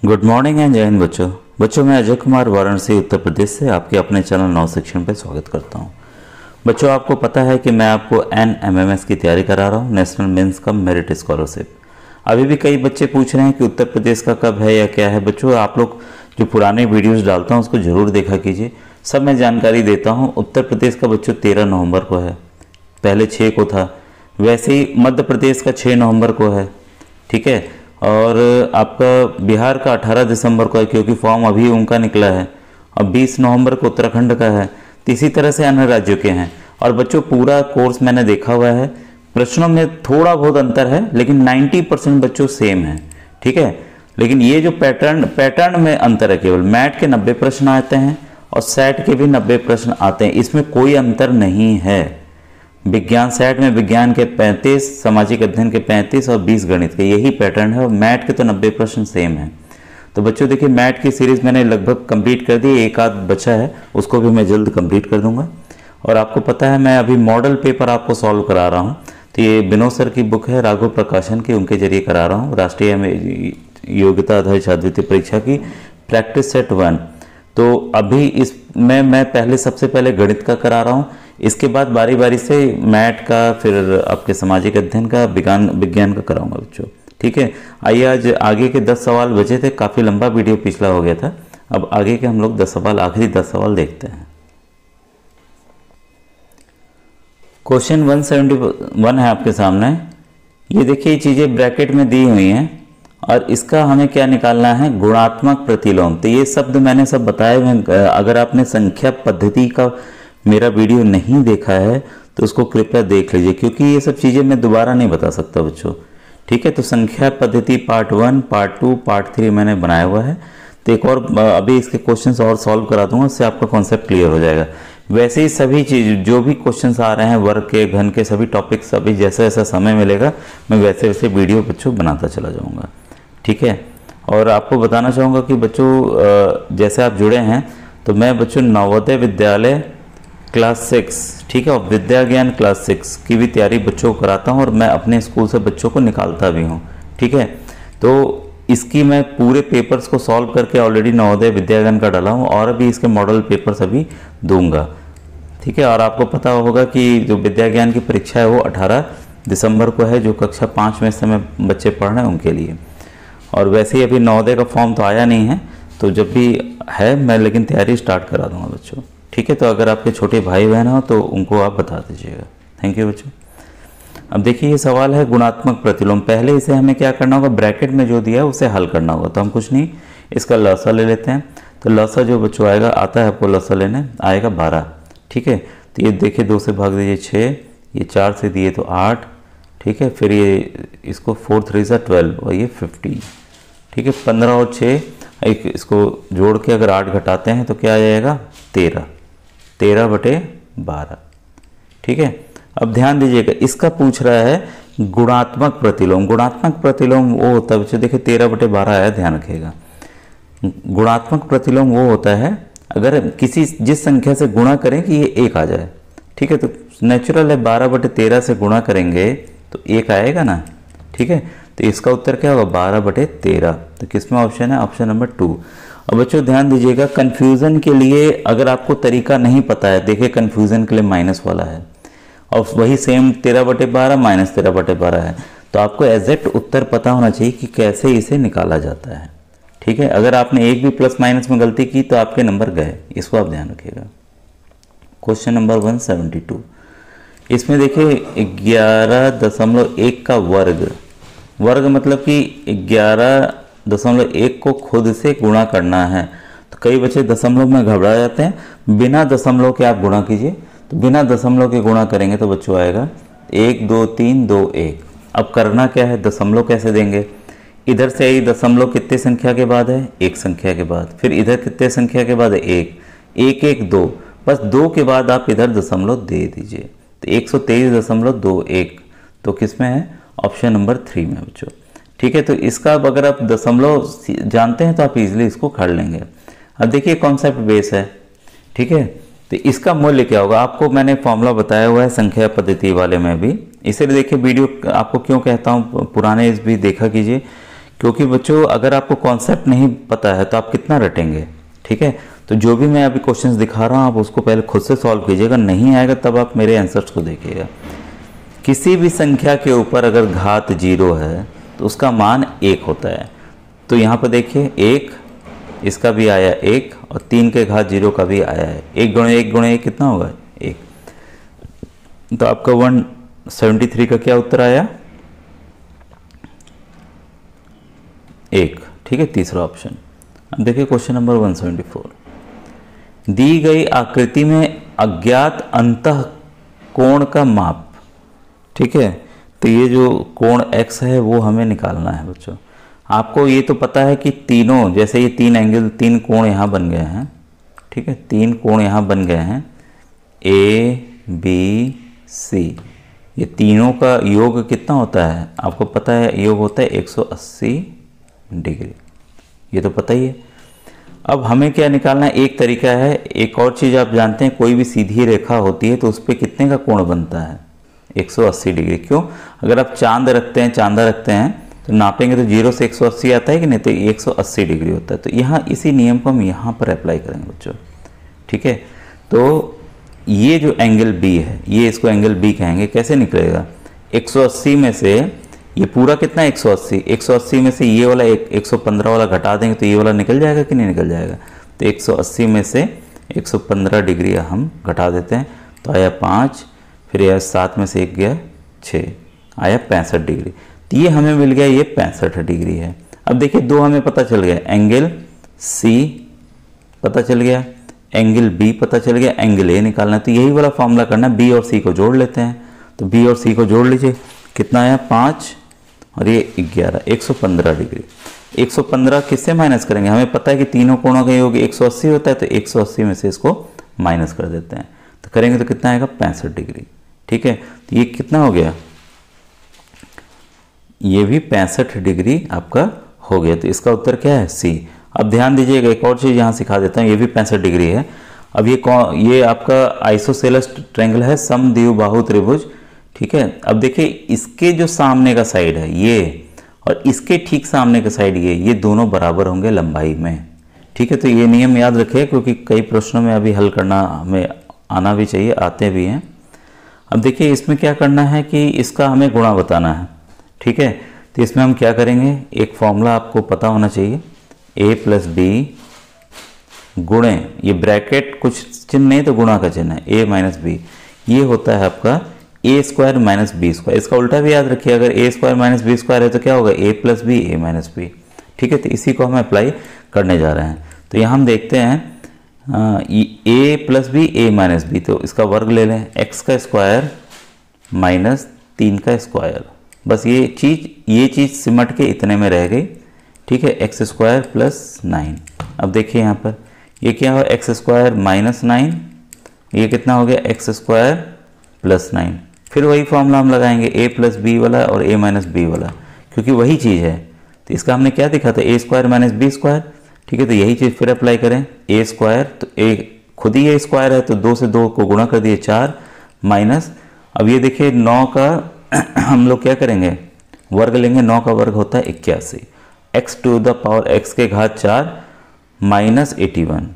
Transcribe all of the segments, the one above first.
Good morning and जय हिंद बच्चों मैं अजय कुमार वाराणसी उत्तर प्रदेश से आपके अपने चैनल नव शिक्षण पे स्वागत करता हूं। बच्चों आपको पता है कि मैं आपको NMMS की तैयारी करा रहा हूं, national means cum merit scholarship. अभी भी कई बच्चे पूछ रहे हैं कि उत्तर प्रदेश का कब है या क्या है। बच्चों आप लोग जो पुराने वीडियोज़ डालता हूँ उसको ज़रूर देखा कीजिए, सब मैं जानकारी देता हूँ। उत्तर प्रदेश का बच्चों 13 नवंबर को है, पहले 6 को था। वैसे ही मध्य प्रदेश का 6 नवंबर को है, ठीक है। और आपका बिहार का 18 दिसंबर को है, क्योंकि फॉर्म अभी उनका निकला है। और 20 नवंबर को उत्तराखंड का है। तो इसी तरह से अन्य राज्यों के हैं। और बच्चों पूरा कोर्स मैंने देखा हुआ है, प्रश्नों में थोड़ा बहुत अंतर है लेकिन 90% बच्चों सेम है, ठीक है। लेकिन ये जो पैटर्न में अंतर है, केवल मैट के 90 प्रश्न आते हैं और सेट के भी 90 प्रश्न आते हैं, इसमें कोई अंतर नहीं है। विज्ञान सेट में विज्ञान के 35, सामाजिक अध्ययन के 35 और 20 गणित के, यही पैटर्न है। और मैट के तो 90 प्रश्न सेम है। तो बच्चों देखिए मैट की सीरीज़ मैंने लगभग कंप्लीट कर दी, एक आध बचा है, उसको भी मैं जल्द कंप्लीट कर दूंगा। और आपको पता है मैं अभी मॉडल पेपर आपको सॉल्व करा रहा हूँ। तो ये विनोद सर की बुक है, राघव प्रकाशन की, उनके जरिए करा रहा हूँ। राष्ट्रीय योग्यता आधारित छात्रवृत्ति परीक्षा की प्रैक्टिस सेट 1। तो अभी इसमें मैं पहले सबसे पहले गणित का करा रहा हूँ, इसके बाद बारी बारी से मैट का, फिर आपके सामाजिक अध्ययन का, विज्ञान का कराऊंगा बच्चों, ठीक है। आइए आज आगे के 10 सवाल बचे थे, काफ़ी लंबा वीडियो पिछला हो गया था। अब आगे के हम लोग 10 सवाल, आखिरी 10 सवाल देखते हैं। क्वेश्चन 171 है आपके सामने। ये देखिए चीज़ें ब्रैकेट में दी हुई हैं और इसका हमें क्या निकालना है, गुणात्मक प्रतिलोम। तो ये शब्द मैंने सब बताए हुए। अगर आपने संख्या पद्धति का मेरा वीडियो नहीं देखा है तो उसको कृपया देख लीजिए, क्योंकि ये सब चीज़ें मैं दोबारा नहीं बता सकता बच्चों, ठीक है। तो संख्या पद्धति पार्ट 1, पार्ट 2, पार्ट 3 मैंने बनाया हुआ है। तो एक और अभी इसके क्वेश्चंस और सॉल्व करा दूंगा, उससे आपका कॉन्सेप्ट क्लियर हो जाएगा। वैसे ही सभी चीज़ जो भी क्वेश्चंस आ रहे हैं, वर्ग के, घन के, सभी टॉपिक्स अभी जैसा जैसा समय मिलेगा मैं वैसे वैसे वीडियो बच्चों बनाता चला जाऊँगा, ठीक है। और आपको बताना चाहूँगा कि बच्चों जैसे आप जुड़े हैं तो मैं बच्चों नवोदय विद्यालय क्लास 6, ठीक है, और विद्या ज्ञान क्लास 6 की भी तैयारी बच्चों को कराता हूँ और मैं अपने स्कूल से बच्चों को निकालता भी हूँ, ठीक है। तो इसकी मैं पूरे पेपर्स को सॉल्व करके ऑलरेडी नवोदय विद्या ज्ञान का डाला हूँ और अभी इसके मॉडल पेपर्स अभी दूंगा, ठीक है। और आपको पता होगा कि जो विद्या ज्ञान की परीक्षा है वो 18 दिसंबर को है, जो कक्षा 5 में समय बच्चे पढ़ रहे हैं उनके लिए। और वैसे ही अभी नवोदय का फॉर्म तो आया नहीं है, तो जब भी है मैं लेकिन तैयारी स्टार्ट करा दूंगा बच्चों, ठीक है। तो अगर आपके छोटे भाई बहन हो तो उनको आप बता दीजिएगा। थैंक यू बच्चों। अब देखिए ये सवाल है गुणात्मक प्रतिलोम। पहले इसे हमें क्या करना होगा, ब्रैकेट में जो दिया है उसे हल करना होगा। तो हम कुछ नहीं, इसका लसा ले लेते हैं। तो लसा जो बच्चों आएगा, आता है आपको लसा लेने, आएगा 12, ठीक है। तो ये देखिए 2 से भाग दीजिए 6, ये 4 से दिए तो 8, ठीक है। फिर ये इसको 4 3 से 12 और ये 15, ठीक है। 15 और 6 एक इसको जोड़ के अगर 8 घटाते हैं तो क्या आ जाएगा, 13 बटे 12, ठीक है। अब ध्यान दीजिएगा, इसका पूछ रहा है गुणात्मक प्रतिलोम। गुणात्मक प्रतिलोम वो होता है बच्चों, देखिए 13 बटे 12 आया, ध्यान रखिएगा। गुणात्मक प्रतिलोम वो होता है अगर जिस संख्या से गुणा करें कि ये 1 आ जाए, ठीक है। तो नेचुरल है, 12 बटे 13 से गुणा करेंगे तो 1 आएगा ना, ठीक है। तो इसका उत्तर क्या होगा, 12 बटे 13। तो किसमें ऑप्शन है, ऑप्शन नंबर 2। अब बच्चों ध्यान दीजिएगा, कन्फ्यूज़न के लिए अगर आपको तरीका नहीं पता है, देखिए कन्फ्यूज़न के लिए माइनस वाला है और वही सेम 13 बटे 12 माइनस 13 बटे 12 है। तो आपको एग्जैक्ट उत्तर पता होना चाहिए कि कैसे इसे निकाला जाता है, ठीक है। अगर आपने एक भी प्लस माइनस में गलती की तो आपके नंबर गए, इसको आप ध्यान रखिएगा। क्वेश्चन नंबर 172, इसमें देखिए 11.1 का वर्ग मतलब कि 11.1 को खुद से गुणा करना है। तो कई बच्चे दशमलव में घबरा जाते हैं, बिना दशमलव के आप गुणा कीजिए। तो बिना दशमलव के गुणा करेंगे तो बच्चों आएगा 1 2 3 2 1। अब करना क्या है, दशमलव कैसे देंगे, इधर से ही दशमलव कितने संख्या के बाद है, 1 संख्या के बाद, फिर इधर कितने संख्या के बाद है, 1 1 1 2, बस 2 के बाद आप इधर दशमलव दे दीजिए। तो 123.21, तो किस में है, ऑप्शन नंबर 3 में बच्चों, ठीक है। तो इसका अब अगर आप दशमलव जानते हैं तो आप इजीली इसको कर लेंगे। अब देखिए कॉन्सेप्ट बेस है, ठीक है। तो इसका मूल्य क्या होगा, आपको मैंने फॉर्मूला बताया हुआ है संख्या पद्धति वाले में भी, इसीलिए देखिए वीडियो आपको क्यों कहता हूँ पुराने इस भी देखा कीजिए क्योंकि बच्चों अगर आपको कॉन्सेप्ट नहीं पता है तो आप कितना रटेंगे। ठीक है, तो जो भी मैं अभी क्वेश्चंस दिखा रहा हूँ आप उसको पहले खुद से सॉल्व कीजिएगा, नहीं आएगा तब आप मेरे आंसर्स को देखिएगा। किसी भी संख्या के ऊपर अगर घात 0 है तो उसका मान 1 होता है। तो यहाँ पर देखिए 1, इसका भी आया 1 और 3 के घात 0 का भी आया है। 1 गुणे 1 गुणे 1 कितना होगा 1। तो आपका 173 का क्या उत्तर आया 1। ठीक है, तीसरा ऑप्शन। अब देखिए क्वेश्चन नंबर 174। दी गई आकृति में अज्ञात अंतः कोण का माप। ठीक है, तो ये जो कोण x है वो हमें निकालना है बच्चों। आपको ये तो पता है कि तीनों, जैसे ये 3 एंगल 3 कोण यहाँ बन गए हैं। ठीक है, 3 कोण यहाँ बन गए हैं A B C। ये तीनों का योग कितना होता है आपको पता है, योग होता है 180 डिग्री, ये तो पता ही है। अब हमें क्या निकालना है, एक तरीका है। एक और चीज़ आप जानते हैं, कोई भी सीधी रेखा होती है तो उस पर कितने का कोण बनता है 180 डिग्री। क्यों, अगर आप चांदा रखते हैं तो नापेंगे तो 0 से 180 आता है कि नहीं, तो 180 डिग्री होता है। तो यहाँ इसी नियम को हम यहाँ पर अप्लाई करेंगे बच्चों। ठीक है, तो ये जो एंगल B है, ये इसको एंगल B कहेंगे। कैसे निकलेगा, 180 में से ये पूरा कितना 180 में से ये वाला 115 वाला घटा देंगे तो ये वाला निकल जाएगा कि नहीं निकल जाएगा। तो 180 में से 115 डिग्री हम घटा देते हैं तो आया 5, फिर यह 7 में से 1 गया 6, आया 65 डिग्री। तो ये हमें मिल गया, ये 65 डिग्री है। अब देखिए दो हमें पता चल गया, एंगल C पता चल गया, एंगल B पता चल गया, एंगल A निकालना है। तो यही वाला फॉर्मूला करना है, B और C को जोड़ लेते हैं। तो B और C को जोड़ लीजिए, कितना आया 5 और ये 11, 115 डिग्री। 115 किससे माइनस करेंगे, हमें पता है कि तीनों कोणों का योग 180 होता है, तो 180 में से इसको माइनस कर देते हैं। तो करेंगे तो कितना आएगा 65 डिग्री। ठीक है, तो ये कितना हो गया, ये भी 65 डिग्री आपका हो गया। तो इसका उत्तर क्या है C। अब ध्यान दीजिएगा, एक और चीज़ यहाँ सिखा देता हूँ, ये भी 65 डिग्री है। अब ये आपका आइसोसेलेस ट्रायंगल है, समद्विबाहु त्रिभुज। ठीक है, अब देखिए इसके जो सामने का साइड है ये और इसके ठीक सामने का साइड ये दोनों बराबर होंगे लंबाई में। ठीक है, तो ये नियम याद रखिए क्योंकि कई प्रश्नों में अभी हल करना हमें आना भी चाहिए, आते भी हैं। अब देखिए इसमें क्या करना है कि इसका हमें गुणा बताना है। ठीक है, तो इसमें हम क्या करेंगे, एक फॉर्मूला आपको पता होना चाहिए, A प्लस बी गुणे, ये ब्रैकेट कुछ चिन्ह नहीं तो गुणा का चिन्ह है, A माइनस बी, ये होता है आपका a square minus b square. इसका उल्टा भी याद रखिए, अगर a square minus b square है तो क्या होगा A plus b A minus b. ठीक है, तो इसी को हम अप्लाई करने जा रहे हैं। तो यहाँ हम देखते हैं A plus b A minus b, तो इसका वर्ग ले लें, x का स्क्वायर माइनस 3 का स्क्वायर। बस ये चीज़ सिमट के इतने में रह गई। ठीक है, एक्स स्क्वायर प्लस 9। अब देखिए यहाँ पर ये क्या हो, एक्स स्क्वायर माइनस 9, ये कितना हो गया एक्स स्क्वायर प्लस 9। फिर वही फॉर्मूला हम लगाएंगे, ए प्लस बी वाला और ए माइनस बी वाला, क्योंकि वही चीज़ है। तो इसका हमने क्या देखा था, ए स्क्वायर माइनस बी स्क्वायर। ठीक है, तो यही चीज़ फिर अप्लाई करें, ए स्क्वायर, तो ए खुद ही ए स्क्वायर है तो 2 से 2 को गुणा कर दिए 4 माइनस, अब ये देखिए 9 का हम लोग क्या करेंगे, वर्ग लेंगे, 9 का वर्ग होता है 81, x to the power x के घात 4 माइनस 81।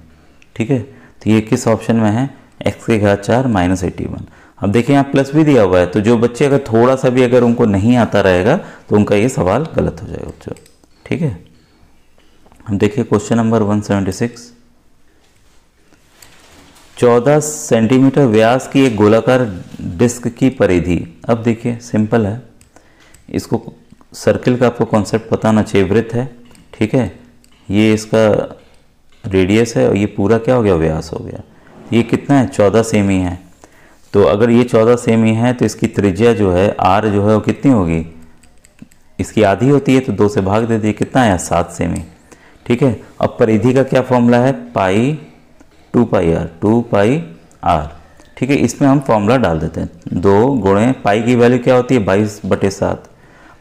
ठीक है, तो ये किस ऑप्शन में है, एक्स के घात 4 माइनस 81। अब देखिए यहाँ प्लस भी दिया हुआ है, तो जो बच्चे अगर थोड़ा सा भी अगर उनको नहीं आता रहेगा तो उनका ये सवाल गलत हो जाएगा बच्चों। ठीक है, हम देखिए क्वेश्चन नंबर 176। 14 सेंटीमीटर व्यास की एक गोलाकार डिस्क की परिधि। अब देखिए सिंपल है, इसको सर्किल का आपको कॉन्सेप्ट पता होना चाहिए, वृत्त है। ठीक है, ये इसका रेडियस है और ये पूरा क्या हो गया, व्यास हो गया। ये कितना है, 14 सेमी है। तो अगर ये 14 सेमी है तो इसकी त्रिज्या जो है r जो है वो कितनी होगी, इसकी आधी होती है, तो 2 से भाग दे दिए, कितना आया 7 सेमी। ठीक है, अब परिधि का क्या फॉर्मूला है, पाई 2 पाई r। ठीक है, इसमें हम फॉर्मूला डाल देते हैं, 2 गुणे पाई की वैल्यू क्या होती है 22/7,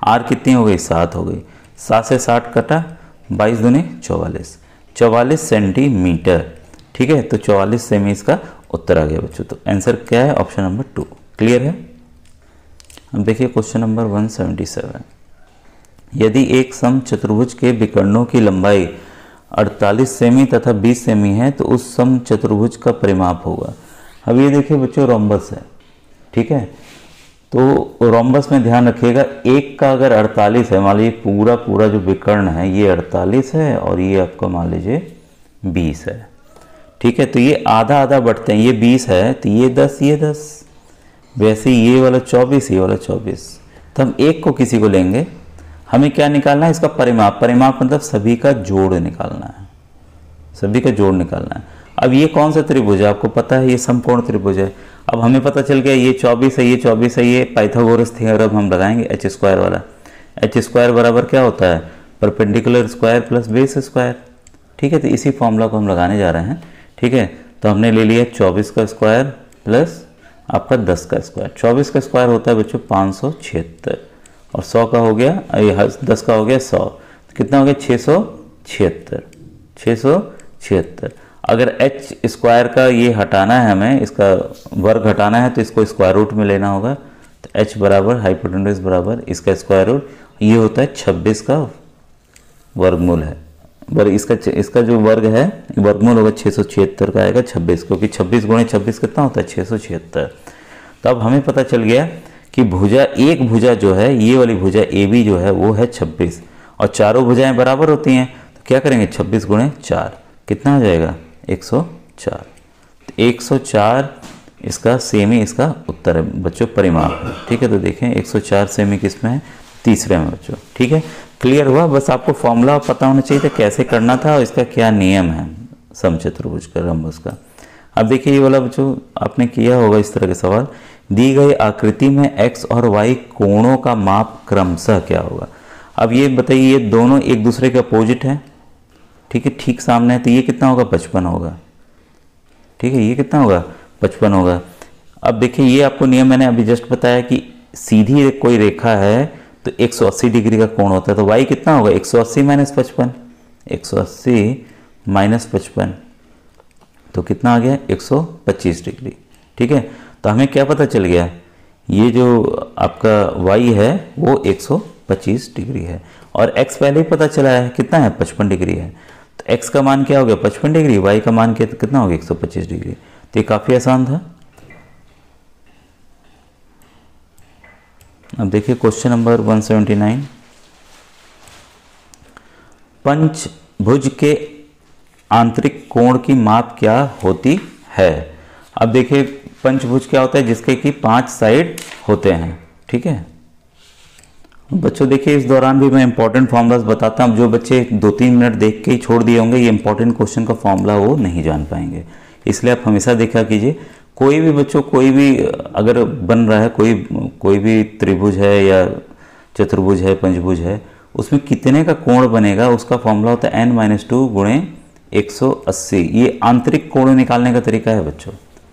r कितनी हो गई 7 हो गई, 7 से 60 कटा, 22 दूनी 44 सेंटीमीटर। ठीक है, तो 44 सेमी इसका उत्तर आ गया बच्चों। तो आंसर क्या है, ऑप्शन नंबर 2। क्लियर है। अब देखिए क्वेश्चन नंबर 177। यदि एक समचतुर्भुज के विकर्णों की लंबाई 48 सेमी तथा 20 सेमी है तो उस समचतुर्भुज का परिमाप होगा। अब ये देखिए बच्चों रोम्बस है, ठीक है, तो रोम्बस में ध्यान रखिएगा एक का अगर 48 है, मान लीजिए पूरा जो विकर्ण है ये 48 है और ये आपका मान लीजिए 20 है, ठीक है, तो ये आधा आधा बढ़ते हैं, ये 20 है तो ये 10 ये 10, वैसे ये वाला 24 ये वाला 24, तो हम एक को किसी को लेंगे, हमें क्या निकालना है इसका परिमाप, परिमाप मतलब सभी का जोड़ निकालना है, सभी का जोड़ निकालना है। अब ये कौन सा त्रिभुज है आपको पता है, ये समकोण त्रिभुज है। अब हमें पता चल गया ये 24 है, ये 24 है, ये पाइथागोरस थ्योरम हम लगाएंगे एच स्क्वायर वाला। एच स्क्वायर बराबर क्या होता है, perpendicular square plus base square, ठीक है, तो इसी फॉर्मूला को हम लगाने जा रहे हैं, ठीक है। तो हमने ले लिया 24 का स्क्वायर प्लस आपका 10 का स्क्वायर। 24 का स्क्वायर होता है बच्चों 576 और 100 का हो गया, 10 का हो गया 100, तो कितना हो गया 676। अगर एच स्क्वायर का ये हटाना है, हमें इसका वर्ग हटाना है तो इसको स्क्वायर रूट में लेना होगा, तो एच बराबर हाइपोटेन्यूज बराबर इसका स्क्वायर रूट, ये होता है 26 का वर्गमूल है, इसका जो वर्ग है वर्गमूल होगा 676 का आएगा 26, क्योंकि 26 गुणे 26 कितना होता है 676। तो अब हमें पता चल गया कि भुजा, एक भुजा जो है ये वाली भुजा ए बी जो है वो है 26 और चारों भुजाएं बराबर होती हैं, तो क्या करेंगे 26 गुणे 4 कितना हो जाएगा 104। 104 इसका सेमी इसका उत्तर है बच्चों, परिमाप है, ठीक है। तो देखें 104 सेमी किस में है, तीसरे में बच्चों, ठीक है। क्लियर हुआ, बस आपको फॉर्मूला पता होना चाहिए था कैसे करना था और इसका क्या नियम है समचतुर्भुज का, रम्बस का। अब देखिए ये वाला बच्चों आपने किया होगा इस तरह के सवाल, दी गई आकृति में x और y कोणों का माप क्रमशः क्या होगा। अब ये बताइए ये दोनों एक दूसरे के अपोजिट हैं, ठीक है, ठीक सामने है, तो ये कितना होगा 55 होगा, ठीक है, ये कितना होगा 55 होगा। अब देखिए ये आपको नियम मैंने अभी जस्ट बताया कि सीधी कोई रेखा है तो 180 डिग्री का कोण होता है, तो y कितना होगा 180 माइनस 55, 180 माइनस 55 तो कितना आ गया 125 डिग्री, ठीक है। तो हमें क्या पता चल गया, ये जो आपका y है वो 125 डिग्री है और x पहले ही पता चला है कितना है 55 डिग्री है, तो x का मान क्या हो गया 55 डिग्री, y का मान कितना हो गया 125 डिग्री। तो ये काफ़ी आसान था। अब देखिए क्वेश्चन नंबर 179, पंचभुज के आंतरिक कोण की माप क्या होती है। अब देखिए पंचभुज क्या होता है, जिसके कि 5 साइड होते हैं, ठीक है। बच्चों देखिए इस दौरान भी मैं इंपॉर्टेंट फॉर्मूलाज बताता हूँ, जो बच्चे 2-3 मिनट देख के ही छोड़ दिए होंगे ये इंपॉर्टेंट क्वेश्चन का फॉर्मूला वो नहीं जान पाएंगे, इसलिए आप हमेशा देखा कीजिए। कोई भी बच्चों कोई भी अगर बन रहा है, कोई भी त्रिभुज है या चतुर्भुज है पंचभुज है, उसमें कितने का कोण बनेगा उसका फॉर्मूला होता है n-2 गुणे 180। ये आंतरिक कोण निकालने का तरीका है बच्चों,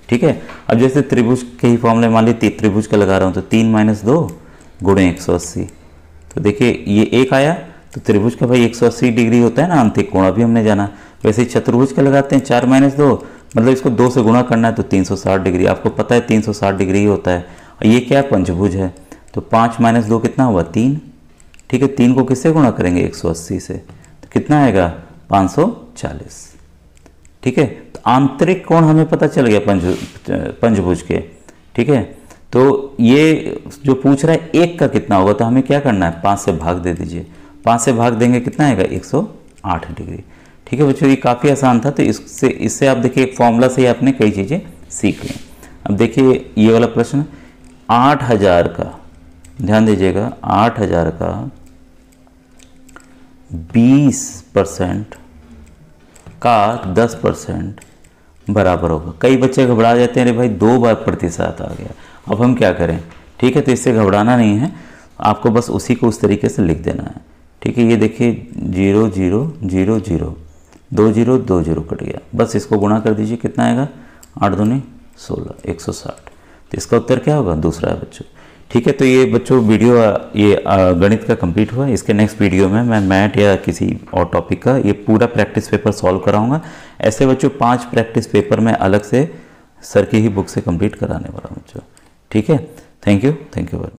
ठीक है। अब जैसे त्रिभुज के ही फॉर्मूले मान लीजिए त्रिभुज का लगा रहा हूँ तो 3-2 गुणे 180, तो देखिए ये एक आया, तो त्रिभुज का भाई 180 डिग्री होता है ना आंतरिक कोण, अभी हमने जाना। वैसे ही चतुर्भुज का लगाते हैं 4-2, मतलब इसको 2 से गुणा करना है तो 360 डिग्री, आपको पता है 360 डिग्री ही होता है। और ये क्या है पंचभुज है, तो 5-2 कितना हुआ 3, ठीक है। 3 को किससे गुणा करेंगे 180 से, तो कितना आएगा 540, ठीक है। तो आंतरिक कोण हमें पता चल गया पंचभुज के, ठीक है। तो ये जो पूछ रहा है एक का कितना होगा, तो हमें क्या करना है 5 से भाग दे दीजिए, 5 से भाग देंगे कितना आएगा 108 डिग्री, ठीक है बच्चों। ये काफ़ी आसान था, तो इससे आप देखिए एक फॉर्मूला से ही आपने कई चीज़ें सीख ली। अब देखिए ये वाला प्रश्न 8000 का, ध्यान दीजिएगा 8000 का 20% का 10% बराबर होगा। कई बच्चे घबरा जाते हैं, अरे भाई 2 बार प्रतिशत आ गया, अब हम क्या करें, ठीक है। तो इससे घबराना नहीं है, आपको बस उसी को उस तरीके से लिख देना है, ठीक है। ये देखिए 0 0 0 0 2 0 2 0 कट गया, बस इसको गुणा कर दीजिए, कितना आएगा 8 दूनी 16 160। तो इसका उत्तर क्या होगा दूसरा है बच्चों, ठीक है। तो ये बच्चों वीडियो ये गणित का कंप्लीट हुआ। इसके नेक्स्ट वीडियो में मैं मैथ या किसी और टॉपिक का ये पूरा प्रैक्टिस पेपर सॉल्व कराऊंगा। ऐसे बच्चों 5 प्रैक्टिस पेपर मैं अलग से सर की ही बुक से कंप्लीट कराने वाला हूँ बच्चों, ठीक है। Thank you very much.